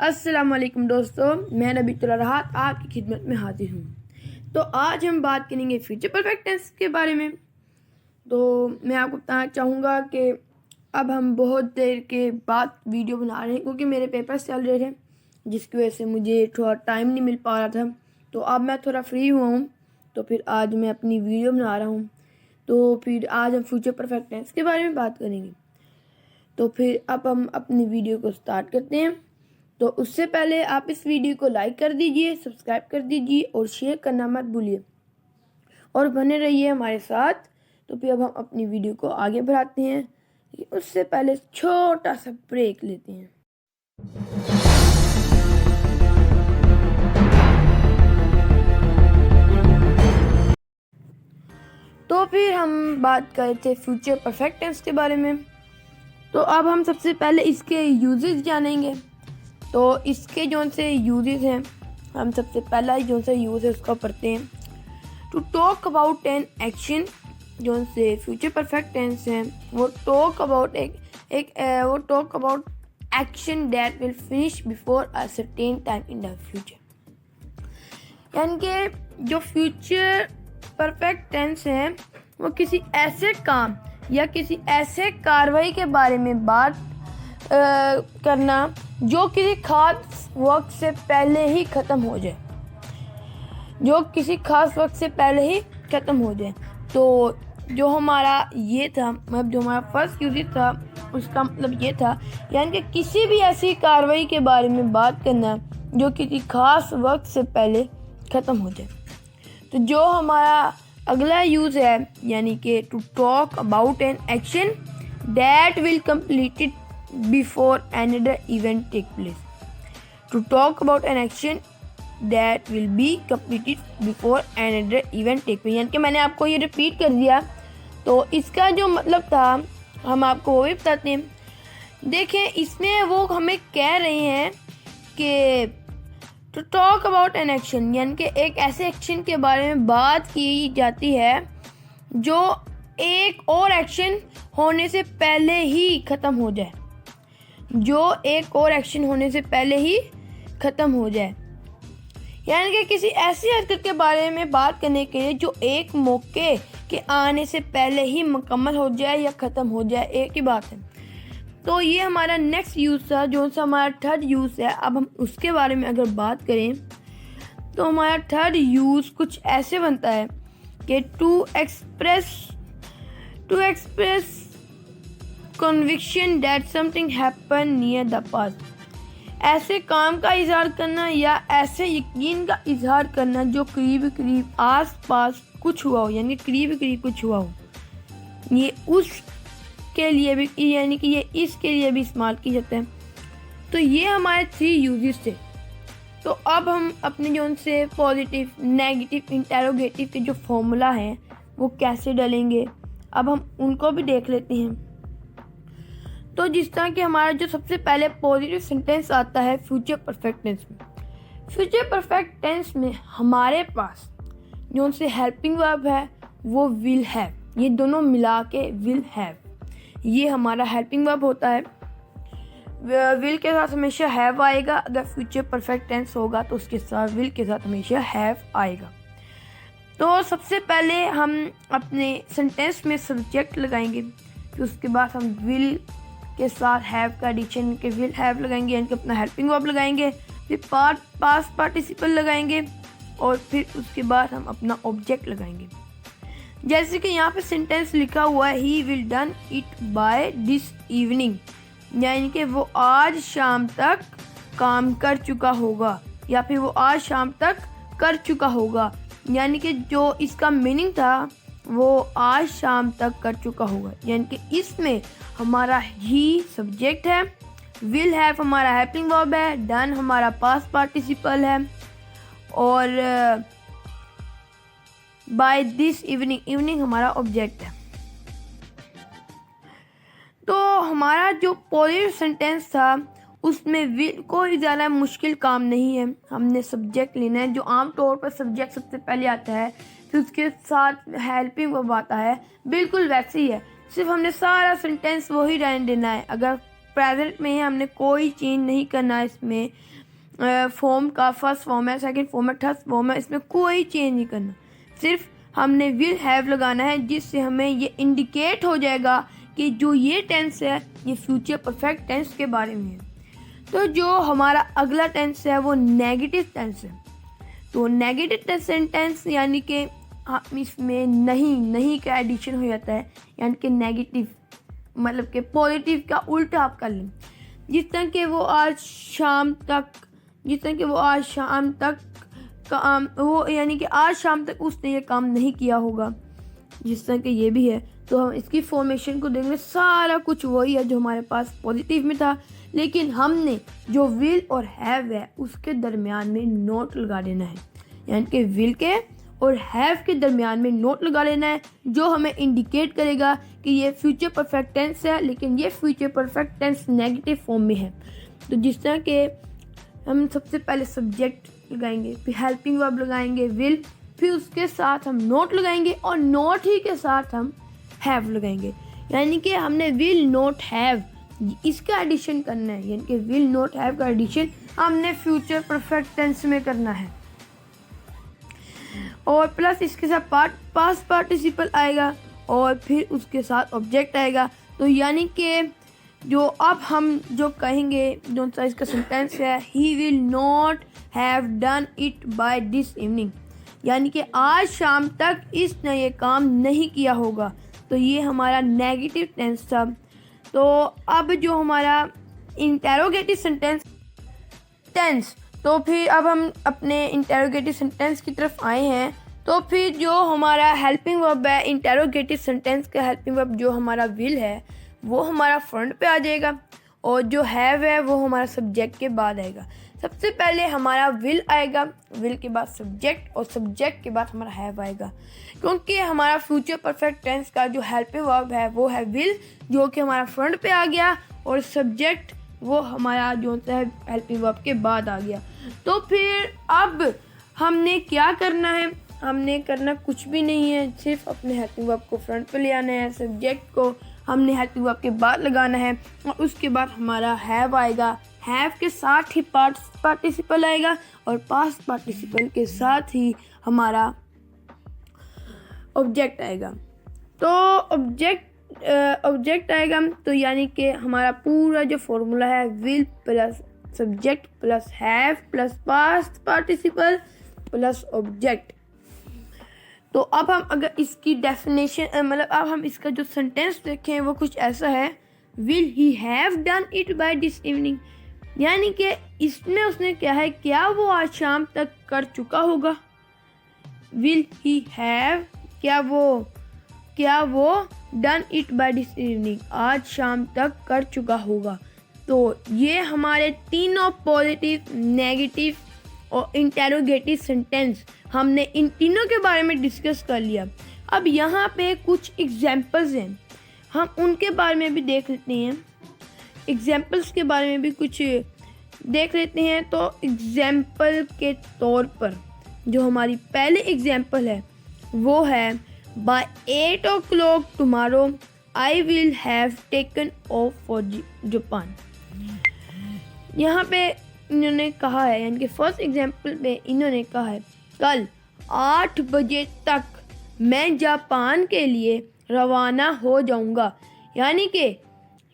अस्सलाम वालेकुम दोस्तों, मैं नबीतुल्लाह राहत आपकी खिदमत में हाजिर हूँ। तो आज हम बात करेंगे फ्यूचर परफेक्ट टेंस के बारे में। तो मैं आपको बताना चाहूँगा कि अब हम बहुत देर के बाद वीडियो बना रहे हैं क्योंकि मेरे पेपर्स चल रहे थे, जिसकी वजह से मुझे थोड़ा टाइम नहीं मिल पा रहा था। तो अब मैं थोड़ा फ्री हुआ हूँ, तो फिर आज मैं अपनी वीडियो बना रहा हूँ। तो फिर आज हम फ्यूचर परफेक्ट टेंस के बारे में बात करेंगे। तो फिर अब हम अपनी वीडियो को स्टार्ट करते हैं। तो उससे पहले आप इस वीडियो को लाइक कर दीजिए, सब्सक्राइब कर दीजिए और शेयर करना मत भूलिए और बने रहिए हमारे साथ। तो फिर अब हम अपनी वीडियो को आगे बढ़ाते हैं, लेकिन उससे पहले छोटा सा ब्रेक लेते हैं। तो फिर हम बात कर रहे थे फ्यूचर परफेक्ट टेंस के बारे में। तो अब हम सबसे पहले इसके यूजेस जानेंगे। तो इसके जो से यूजेस हैं, हम सबसे पहला जो सा यूज़ है उसका पढ़ते हैं। To talk about an action, जो से फ्यूचर परफेक्ट टेंस है वो टॉक अबाउट वो talk about action that will finish before a certain time in the future. यानी कि जो फ्यूचर परफेक्ट टेंस है वो किसी ऐसे काम या किसी ऐसे कार्रवाई के बारे में बात करना जो किसी खास वक्त से पहले ही ख़त्म हो जाए, तो जो हमारा ये था, मतलब जो हमारा फर्स्ट यूज था उसका मतलब ये था, यानी कि किसी भी ऐसी कार्रवाई के बारे में बात करना जो किसी खास वक्त से पहले ख़त्म हो जाए। तो जो हमारा अगला यूज़ है, यानी कि to talk about an action that will completed before another event take place. To talk about an action that will be completed before another event take place. यानी कि मैंने आपको ये रिपीट कर दिया, तो इसका जो मतलब था हम आपको वो भी बताते हैं। देखें, इसमें वो हमें कह रहे हैं कि to talk about an action, यानी कि एक ऐसे एक्शन के बारे में बात की जाती है जो एक और एक्शन होने से पहले ही ख़त्म हो जाए, यानी कि किसी ऐसी हरकत के बारे में बात करने के लिए जो एक मौके के आने से पहले ही मुकम्मल हो जाए या ख़त्म हो जाए, एक ही बात है। तो ये हमारा नेक्स्ट यूज़ था, जो सा हमारा थर्ड यूज़ है। अब हम उसके बारे में अगर बात करें तो हमारा थर्ड यूज़ कुछ ऐसे बनता है कि to express conviction that something happen near the past. ऐसे काम का इजहार करना या ऐसे यकीन का इजहार करना जो करीब आस पास कुछ हुआ हो, यानी करीब कुछ हुआ हो। ये उसके लिए भी, यानी कि ये इसके लिए भी इस्तेमाल की जाता है। तो ये हमारे 3 यूजेस थे। तो अब हम अपने जो उनसे पॉजिटिव, नेगेटिव, इंटेरोगेटिव के जो फॉर्मूला हैं वो कैसे डालेंगे, अब हम उनको भी देख लेते हैं। तो जिस तरह कि हमारा जो सबसे पहले पॉजिटिव सेंटेंस आता है फ्यूचर परफेक्ट टेंस में। फ्यूचर परफेक्ट टेंस में हमारे पास जो उनसे हेल्पिंग वर्ब है वो विल हैव, ये दोनों मिला के विल हैव, ये हमारा हेल्पिंग वर्ब होता है। विल के साथ हमेशा हैव आएगा। अगर फ्यूचर परफेक्ट टेंस होगा तो उसके साथ विल के साथ हमेशा हैव आएगा। तो सबसे पहले हम अपने सेंटेंस में सब्जेक्ट लगाएंगे, फिर उसके बाद हम विल के साथ हैव का एडिशन के विल हैव लगाएंगे, यानी कि अपना हेल्पिंग वर्ब लगाएंगे, फिर पास्ट पार्टिसिपल लगाएंगे और फिर उसके बाद हम अपना ऑब्जेक्ट लगाएंगे। जैसे कि यहाँ पे सेंटेंस लिखा हुआ है, he will done it by this evening, यानी कि वो आज शाम तक काम कर चुका होगा, या फिर वो आज शाम तक कर चुका होगा, यानी कि जो इसका मीनिंग था वो आज शाम तक कर चुका होगा। यानी कि इसमें हमारा ही सब्जेक्ट है, विल हैव हमारा हेल्पिंग वर्ब है, डन हमारा पास्ट पार्टिसिपल है और बाय दिस इवनिंग हमारा ऑब्जेक्ट है। तो हमारा जो पॉजिटिव सेंटेंस था उसमें विल कोई ज़्यादा मुश्किल काम नहीं है। हमने सब्जेक्ट लेना है, जो आमतौर पर सब्जेक्ट सबसे पहले आता है, फिर उसके साथ हेल्पिंग वर्ब आता है, बिल्कुल वैसे ही है। सिर्फ हमने सारा सेंटेंस वही रहने देना है। अगर प्रेजेंट में है, हमने कोई चेंज नहीं करना है इसमें। फॉर्म का फर्स्ट फॉर्म है, सेकंड फॉर्म है, थर्ड फॉर्म है, इसमें कोई चेंज नहीं करना। सिर्फ हमने विल हैव लगाना है, जिससे हमें ये इंडिकेट हो जाएगा कि जो ये टेंस है ये फ्यूचर परफेक्ट टेंस के बारे में है। तो जो हमारा अगला टेंस है वो नेगेटिव टेंस है। तो नेगेटिव सेंटेंस यानी कि इसमें नहीं का एडिशन हो जाता है, यानी कि नेगेटिव मतलब कि पॉजिटिव का उल्टा आप कर लें। जिस तरह कि वो आज शाम तक काम वो यानी कि आज शाम तक उसने ये काम नहीं किया होगा, जिस तरह कि ये भी है। तो हम इसकी फॉर्मेशन को देखेंगे, सारा कुछ वही है जो हमारे पास पॉजिटिव में था, लेकिन हमने जो विल और हैव है उसके दरमियान में नोट लगा देना है। यानी कि विल के और हैव के दरमियान में नोट लगा लेना है, जो हमें इंडिकेट करेगा कि ये फ्यूचर परफेक्ट टेंस है, लेकिन ये future perfect tense negative form में है। तो जिस तरह के हम सबसे पहले सब्जेक्ट लगाएंगे, फिर हेल्पिंग वर्ब लगाएंगे विल, फिर उसके साथ हम नोट लगाएंगे और नोट ही के साथ हम हैव लगाएंगे। यानी कि हमने विल नोट हैव इसका एडिशन करना है, यानी कि विल नोट हैव का एडिशन हमने फ्यूचर परफेक्ट टेंस में करना है। और प्लस इसके साथ पास्ट पार्टिसिपल आएगा और फिर उसके साथ ऑब्जेक्ट आएगा। तो यानी कि जो अब हम जो कहेंगे, जो सा इसका सेंटेंस है, he will not have done it by this evening, यानी कि आज शाम तक इसने ये काम नहीं किया होगा। तो ये हमारा नेगेटिव टेंस था। तो अब जो हमारा इंटेरोगेटिव टेंस, तो फिर अब हम अपने इंटेरोगेटिव सेंटेंस की तरफ आए हैं। तो फिर जो हमारा हेल्पिंग वर्ब है, इंटेरोगेटिव सेंटेंस का हेल्पिंग वर्ब जो हमारा विल है वो हमारा फ्रंट पे आ जाएगा, और जो हैव है वो हमारा सब्जेक्ट के बाद आएगा। सबसे पहले हमारा विल आएगा, विल के बाद सब्जेक्ट, और सब्जेक्ट के बाद हमारा हैव आएगा, क्योंकि हमारा फ्यूचर परफेक्ट टेंस का जो हेल्पिंग वर्ब है वो है विल, जो कि हमारा फ्रंट पे आ गया, और सब्जेक्ट वो हमारा जो होता है हेल्पिंग वर्ब के बाद आ गया। तो फिर अब हमने क्या करना है, हमने करना कुछ भी नहीं है, सिर्फ अपने हेल्पिंग वर्ब को फ्रंट पे ले आना है, सब्जेक्ट को हमने हेल्पिंग वर्ब के बाद लगाना है, और उसके बाद हमारा हैव आएगा। हैव के साथ ही पास्ट पार्टिसिपल आएगा, और पास्ट पार्टिसिपल के साथ ही हमारा ऑब्जेक्ट आएगा। तो ऑब्जेक्ट आएगा, तो यानी कि हमारा पूरा जो फॉर्मूला है will plus subject plus have plus past participle plus object. तो अब हम अगर इसकी डेफिनेशन मतलब अब हम इसका जो सेंटेंस देखें वो कुछ ऐसा है, will he have done it by this evening, यानी कि इसमें उसने क्या है, क्या वो आज शाम तक कर चुका होगा। विल ही हैव, क्या वो done it by this evening, आज शाम तक कर चुका होगा। तो ये हमारे तीनों पॉजिटिव, नेगेटिव और इंटेरोगेटिव सेंटेंस हमने इन तीनों के बारे में डिस्कस कर लिया। अब यहाँ पे कुछ एग्जाम्पल्स हैं, हम उनके बारे में भी देख लेते हैं, एग्जाम्पल्स के बारे में भी कुछ देख लेते हैं। तो एग्जाम्पल के तौर पर जो हमारी पहले एग्जाम्पल है वो है, by 8 o'clock tomorrow I will have taken off for Japan. यहाँ पे इन्होंने कहा है, यानी कि फर्स्ट एग्जाम्पल में इन्होंने कहा है, कल 8 बजे तक मैं जापान के लिए रवाना हो जाऊंगा, यानी कि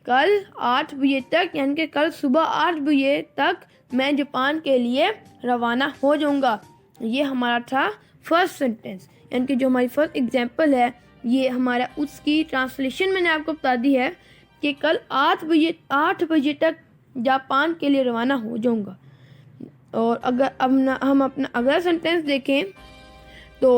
कल 8 बजे तक, यानी कि कल सुबह 8 बजे तक मैं जापान के लिए रवाना हो जाऊंगा। ये हमारा था फर्स्ट सेंटेंस, यानी कि जो हमारी फर्स्ट एग्जाम्पल है ये हमारा, उसकी ट्रांसलेशन मैंने आपको बता दी है कि कल 8 बजे तक जापान के लिए रवाना हो जाऊंगा। और अगर अब हम अपना अगला सेंटेंस देखें तो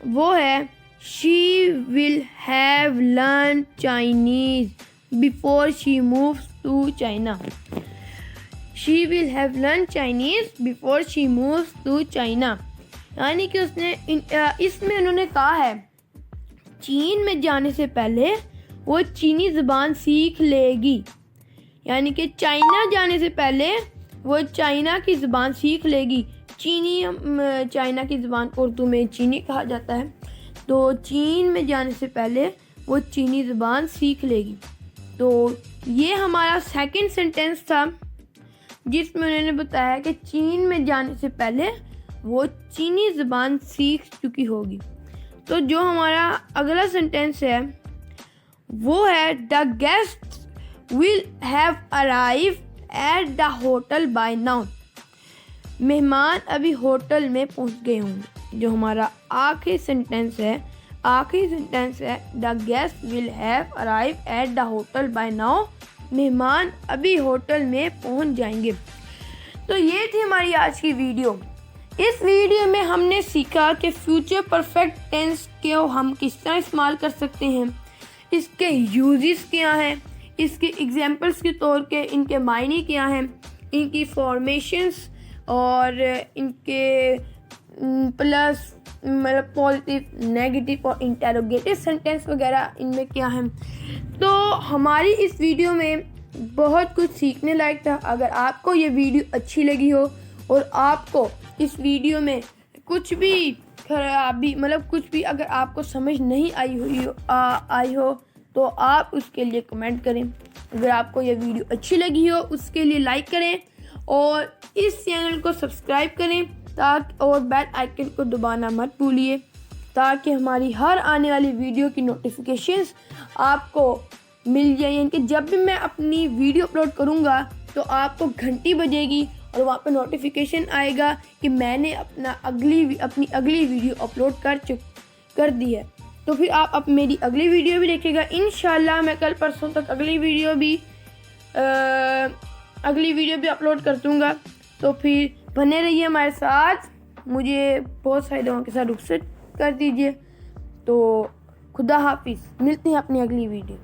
वो है, she will have learn Chinese before she moves to China. She will have learn Chinese before she moves to China, यानी कि उसने इसमें उन्होंने कहा है चीन में जाने से पहले वो चीनी ज़बान सीख लेगी, यानी कि चाइना जाने से पहले वो चाइना की ज़बान सीख लेगी। चाइना की ज़बान को उर्दू में चीनी कहा जाता है। तो चीन में जाने से पहले वो चीनी ज़बान सीख लेगी। तो ये हमारा सेकंड सेंटेंस था जिसमें उन्होंने बताया कि चीन में जाने से पहले वो चीनी ज़बान सीख चुकी होगी। तो जो हमारा अगला सेंटेंस है वो है the guest will have arrive at the hotel by now. मेहमान अभी होटल में पहुंच गए होंगे। जो हमारा आखिरी सेंटेंस है the guest will have arrive at the hotel by now. मेहमान अभी होटल में पहुंच जाएंगे। तो ये थी हमारी आज की वीडियो। इस वीडियो में हमने सीखा कि फ्यूचर परफेक्ट टेंस को हम किस तरह इस्तेमाल कर सकते हैं, इसके यूजेस क्या हैं, इसके एग्जांपल्स के तौर पे इनके मायने क्या हैं, इनकी फॉर्मेशंस और इनके प्लस मतलब पॉजिटिव, नेगेटिव और इंटेरोगेटिव सेंटेंस वगैरह इनमें क्या है। तो हमारी इस वीडियो में बहुत कुछ सीखने लायक था। अगर आपको ये वीडियो अच्छी लगी हो और आपको इस वीडियो में कुछ भी खराबी मतलब कुछ भी अगर आपको समझ नहीं आई हो तो आप उसके लिए कमेंट करें। अगर आपको ये वीडियो अच्छी लगी हो उसके लिए लाइक करें और इस चैनल को सब्सक्राइब करें ताकि और बेल आइकन को दबाना मत भूलिए ताकि हमारी हर आने वाली वीडियो की नोटिफिकेशंस आपको मिल जाए। यानी कि जब भी मैं अपनी वीडियो अपलोड करूँगा तो आपको घंटी बजेगी और वहाँ पे नोटिफिकेशन आएगा कि मैंने अपनी अगली वीडियो अपलोड कर दी है। तो फिर आप मेरी अगली वीडियो भी देखिएगा। इंशाल्लाह मैं कल परसों तक अगली वीडियो भी अपलोड कर दूँगा। तो फिर बने रहिए हमारे साथ। मुझे बहुत सारी दुआओं के साथ रुखसत कर दीजिए। तो खुदा हाफिज़, मिलते हैं अपनी अगली वीडियो।